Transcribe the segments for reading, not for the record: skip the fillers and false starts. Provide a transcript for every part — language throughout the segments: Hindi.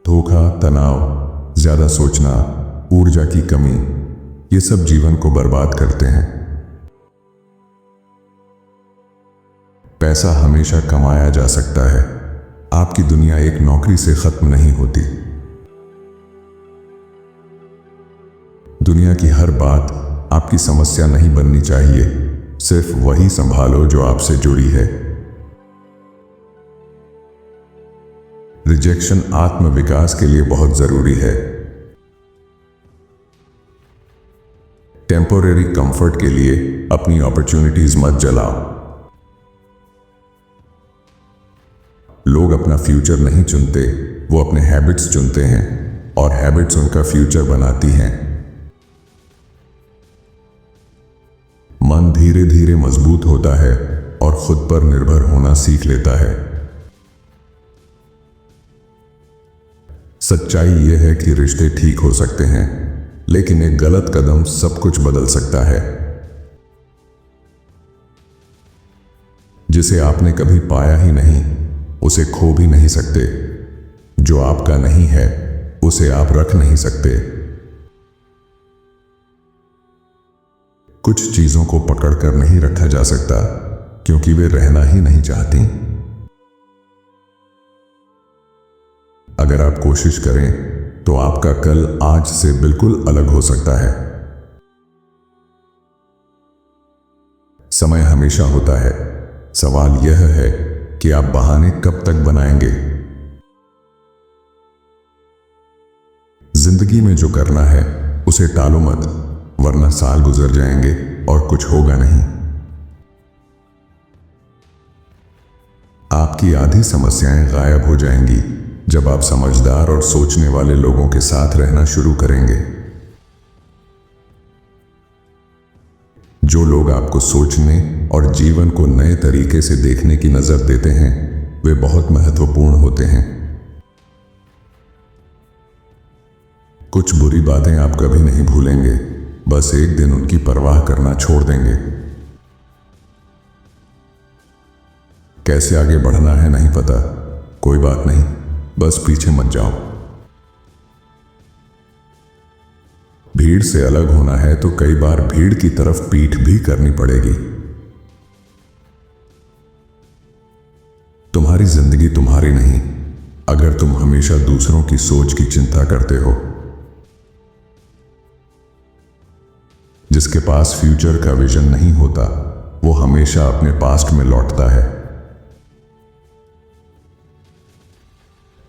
धोखा, तनाव, ज्यादा सोचना, ऊर्जा की कमी, ये सब जीवन को बर्बाद करते हैं। पैसा हमेशा कमाया जा सकता है। आपकी दुनिया एक नौकरी से खत्म नहीं होती। दुनिया की हर बात आपकी समस्या नहीं बननी चाहिए। सिर्फ वही संभालो जो आपसे जुड़ी है। रिजेक्शन आत्मविकास के लिए बहुत जरूरी है। टेम्पोरेरी कंफर्ट के लिए अपनी अपॉर्चुनिटीज मत जलाओ। लोग अपना फ्यूचर नहीं चुनते, वो अपने हैबिट्स चुनते हैं और हैबिट्स उनका फ्यूचर बनाती हैं। मन धीरे धीरे मजबूत होता है और खुद पर निर्भर होना सीख लेता है। सच्चाई यह है कि रिश्ते ठीक हो सकते हैं, लेकिन एक गलत कदम सब कुछ बदल सकता है। जिसे आपने कभी पाया ही नहीं, उसे खो भी नहीं सकते। जो आपका नहीं है, उसे आप रख नहीं सकते। कुछ चीजों को पकड़कर नहीं रखा जा सकता, क्योंकि वे रहना ही नहीं चाहती। अगर आप कोशिश करें, तो आपका कल आज से बिल्कुल अलग हो सकता है। समय हमेशा होता है। सवाल यह है कि आप बहाने कब तक बनाएंगे। जिंदगी में जो करना है उसे टालो मत, वरना साल गुजर जाएंगे और कुछ होगा नहीं। आपकी आधी समस्याएं गायब हो जाएंगी जब आप समझदार और सोचने वाले लोगों के साथ रहना शुरू करेंगे। जो लोग आपको सोचने और जीवन को नए तरीके से देखने की नजर देते हैं, वे बहुत महत्वपूर्ण होते हैं। कुछ बुरी बातें आप कभी नहीं भूलेंगे, बस एक दिन उनकी परवाह करना छोड़ देंगे। कैसे आगे बढ़ना है नहीं पता, कोई बात नहीं, बस पीछे मत जाओ। भीड़ से अलग होना है तो कई बार भीड़ की तरफ पीठ भी करनी पड़ेगी। तुम्हारी जिंदगी तुम्हारी नहीं, अगर तुम हमेशा दूसरों की सोच की चिंता करते हो। जिसके पास फ्यूचर का विजन नहीं होता, वो हमेशा अपने पास्ट में लौटता है।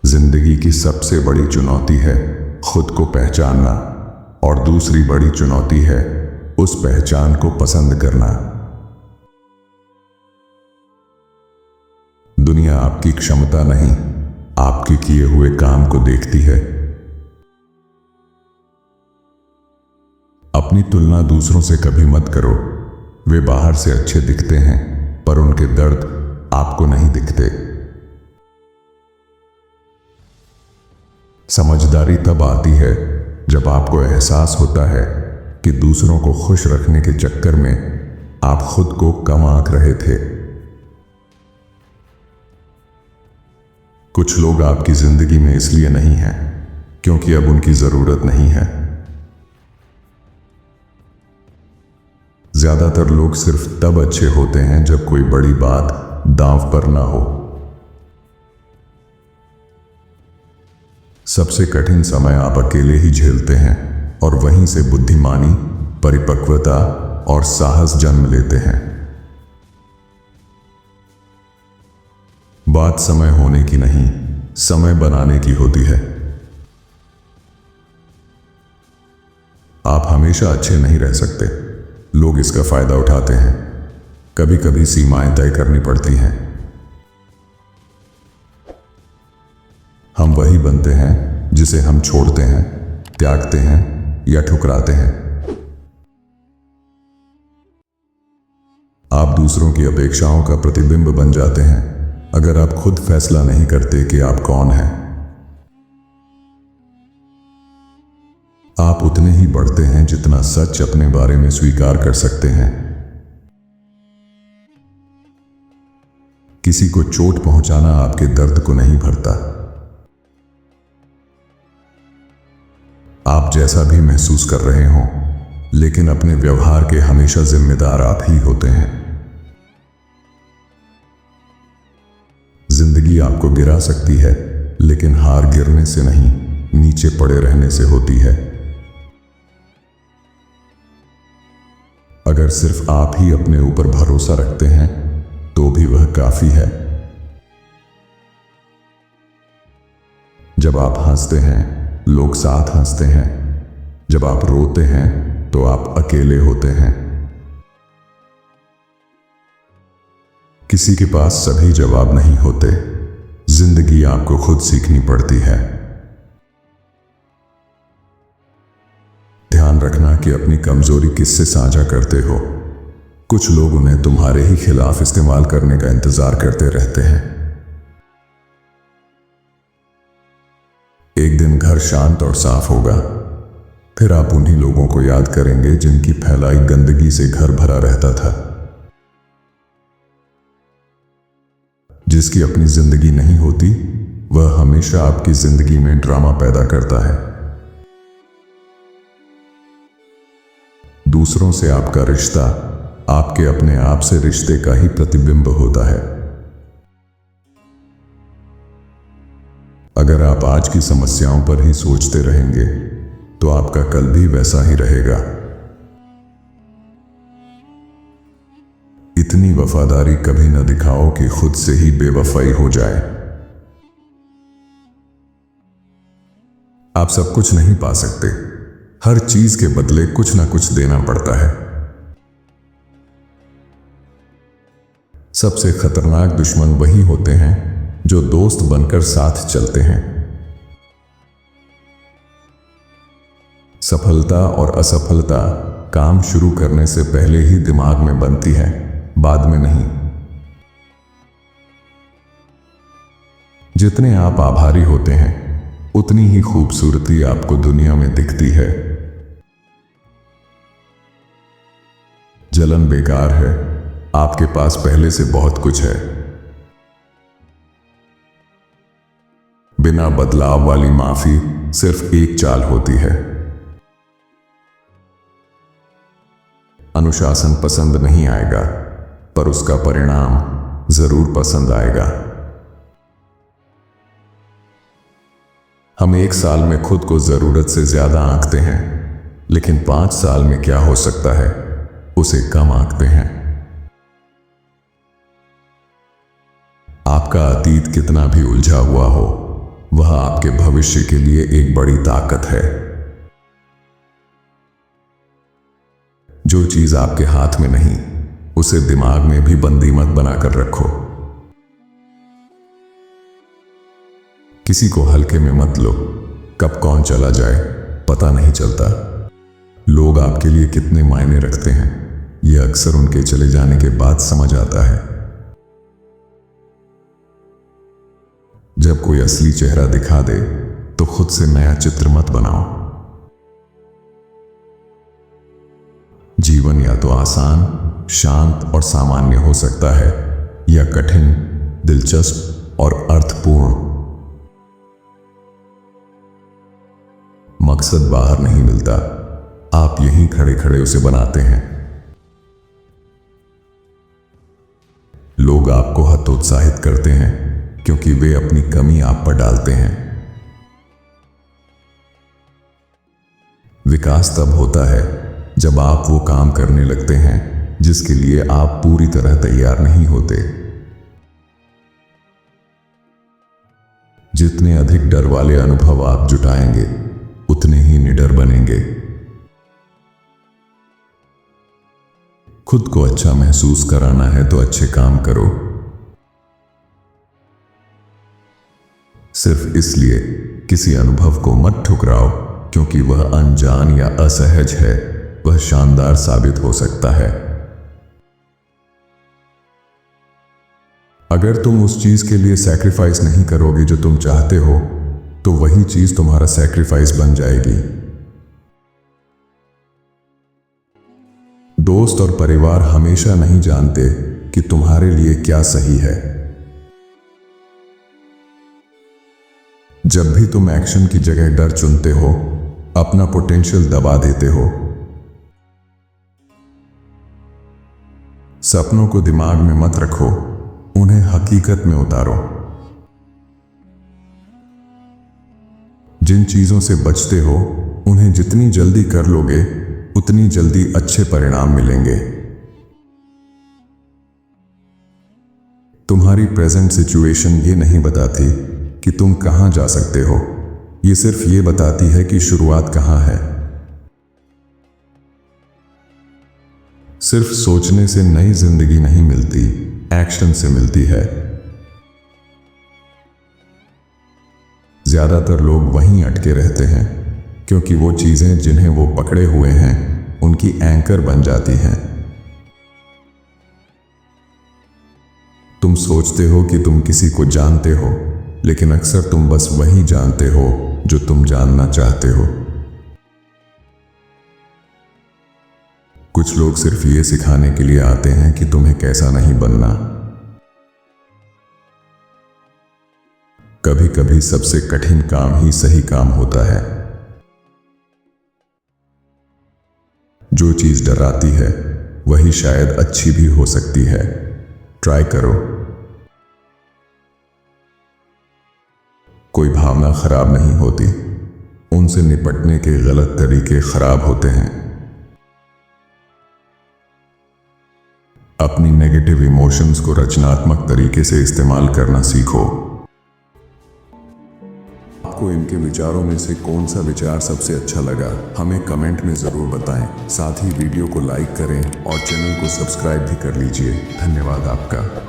जिंदगी की सबसे बड़ी चुनौती है खुद को पहचानना, और दूसरी बड़ी चुनौती है उस पहचान को पसंद करना। दुनिया आपकी क्षमता नहीं, आपके किए हुए काम को देखती है। अपनी तुलना दूसरों से कभी मत करो। वे बाहर से अच्छे दिखते हैं, पर उनके दर्द आपको नहीं दिखते। समझदारी तब आती है जब आपको एहसास होता है कि दूसरों को खुश रखने के चक्कर में आप खुद को कम आंक रहे थे। कुछ लोग आपकी जिंदगी में इसलिए नहीं हैं क्योंकि अब उनकी जरूरत नहीं है। ज्यादातर लोग सिर्फ तब अच्छे होते हैं जब कोई बड़ी बात दांव पर ना हो। सबसे कठिन समय आप अकेले ही झेलते हैं, और वहीं से बुद्धिमानी, परिपक्वता और साहस जन्म लेते हैं। बात समय होने की नहीं, समय बनाने की होती है। आप हमेशा अच्छे नहीं रह सकते, लोग इसका फायदा उठाते हैं। कभी कभी सीमाएं तय करनी पड़ती हैं। हम वही बनते हैं जिसे हम छोड़ते हैं, त्यागते हैं या ठुकराते हैं। आप दूसरों की अपेक्षाओं का प्रतिबिंब बन जाते हैं अगर आप खुद फैसला नहीं करते कि आप कौन हैं। आप उतने ही बढ़ते हैं जितना सच अपने बारे में स्वीकार कर सकते हैं। किसी को चोट पहुंचाना आपके दर्द को नहीं भरता। आप जैसा भी महसूस कर रहे हों, लेकिन अपने व्यवहार के हमेशा जिम्मेदार आप ही होते हैं। जिंदगी आपको गिरा सकती है, लेकिन हार गिरने से नहीं, नीचे पड़े रहने से होती है। अगर सिर्फ आप ही अपने ऊपर भरोसा रखते हैं तो भी वह काफी है। जब आप हंसते हैं, लोग साथ हंसते हैं। जब आप रोते हैं तो आप अकेले होते हैं। किसी के पास सभी जवाब नहीं होते। जिंदगी आपको खुद सीखनी पड़ती है। ध्यान रखना कि अपनी कमजोरी किससे साझा करते हो। कुछ लोग उन्हें तुम्हारे ही खिलाफ इस्तेमाल करने का इंतजार करते रहते हैं। एक दिन घर शांत और साफ होगा, फिर आप उन्हीं लोगों को याद करेंगे जिनकी फैलाई गंदगी से घर भरा रहता था। जिसकी अपनी जिंदगी नहीं होती, वह हमेशा आपकी जिंदगी में ड्रामा पैदा करता है। दूसरों से आपका रिश्ता आपके अपने आप से रिश्ते का ही प्रतिबिंब होता है। अगर आप आज की समस्याओं पर ही सोचते रहेंगे तो आपका कल भी वैसा ही रहेगा। इतनी वफादारी कभी न दिखाओ कि खुद से ही बेवफाई हो जाए। आप सब कुछ नहीं पा सकते। हर चीज के बदले कुछ ना कुछ देना पड़ता है। सबसे खतरनाक दुश्मन वही होते हैं जो दोस्त बनकर साथ चलते हैं। सफलता और असफलता काम शुरू करने से पहले ही दिमाग में बनती है, बाद में नहीं। जितने आप आभारी होते हैं, उतनी ही खूबसूरती आपको दुनिया में दिखती है। जलन बेकार है, आपके पास पहले से बहुत कुछ है। बिना बदलाव वाली माफी सिर्फ एक चाल होती है। अनुशासन पसंद नहीं आएगा, पर उसका परिणाम जरूर पसंद आएगा। हम एक साल में खुद को जरूरत से ज्यादा आंकते हैं, लेकिन 5 साल में क्या हो सकता है उसे कम आंकते हैं। आपका अतीत कितना भी उलझा हुआ हो, वह आपके भविष्य के लिए एक बड़ी ताकत है। जो चीज आपके हाथ में नहीं, उसे दिमाग में भी बंदी मत बनाकर रखो। किसी को हल्के में मत लो। कब कौन चला जाए पता नहीं चलता। लोग आपके लिए कितने मायने रखते हैं, यह अक्सर उनके चले जाने के बाद समझ आता है। जब कोई असली चेहरा दिखा दे तो खुद से नया चित्र मत बनाओ। जीवन या तो आसान, शांत और सामान्य हो सकता है, या कठिन, दिलचस्प और अर्थपूर्ण। मकसद बाहर नहीं मिलता, आप यहीं खड़े खड़े उसे बनाते हैं। लोग आपको हतोत्साहित करते हैं क्योंकि वे अपनी कमी आप पर डालते हैं। विकास तब होता है जब आप वो काम करने लगते हैं जिसके लिए आप पूरी तरह तैयार नहीं होते। जितने अधिक डर वाले अनुभव आप जुटाएंगे, उतने ही निडर बनेंगे। खुद को अच्छा महसूस कराना है तो अच्छे काम करो। सिर्फ इसलिए किसी अनुभव को मत ठुकराओ क्योंकि वह अनजान या असहज है, वह शानदार साबित हो सकता है। अगर तुम उस चीज के लिए सैक्रिफाइस नहीं करोगे जो तुम चाहते हो, तो वही चीज तुम्हारा सैक्रिफाइस बन जाएगी। दोस्त और परिवार हमेशा नहीं जानते कि तुम्हारे लिए क्या सही है। जब भी तुम एक्शन की जगह डर चुनते हो, अपना पोटेंशियल दबा देते हो। सपनों को दिमाग में मत रखो, उन्हें हकीकत में उतारो। जिन चीजों से बचते हो उन्हें जितनी जल्दी कर लोगे उतनी जल्दी अच्छे परिणाम मिलेंगे। तुम्हारी प्रेजेंट सिचुएशन ये नहीं बताती कि तुम कहां जा सकते हो, ये सिर्फ ये बताती है कि शुरुआत कहां है। सिर्फ सोचने से नई जिंदगी नहीं मिलती, एक्शन से मिलती है। ज्यादातर लोग वहीं अटके रहते हैं क्योंकि वो चीजें जिन्हें वो पकड़े हुए हैं उनकी एंकर बन जाती हैं। तुम सोचते हो कि तुम किसी को जानते हो, लेकिन अक्सर तुम बस वही जानते हो जो तुम जानना चाहते हो। कुछ लोग सिर्फ ये सिखाने के लिए आते हैं कि तुम्हें कैसा नहीं बनना। कभी कभी सबसे कठिन काम ही सही काम होता है। जो चीज डराती है वही शायद अच्छी भी हो सकती है। ट्राई करो। कोई भावना खराब नहीं होती, उनसे निपटने के गलत तरीके खराब होते हैं। अपनी नेगेटिव इमोशंस को रचनात्मक तरीके से इस्तेमाल करना सीखो। आपको इनके विचारों में से कौन सा विचार सबसे अच्छा लगा, हमें कमेंट में जरूर बताएं। साथ ही वीडियो को लाइक करें और चैनल को सब्सक्राइब भी कर लीजिए। धन्यवाद आपका।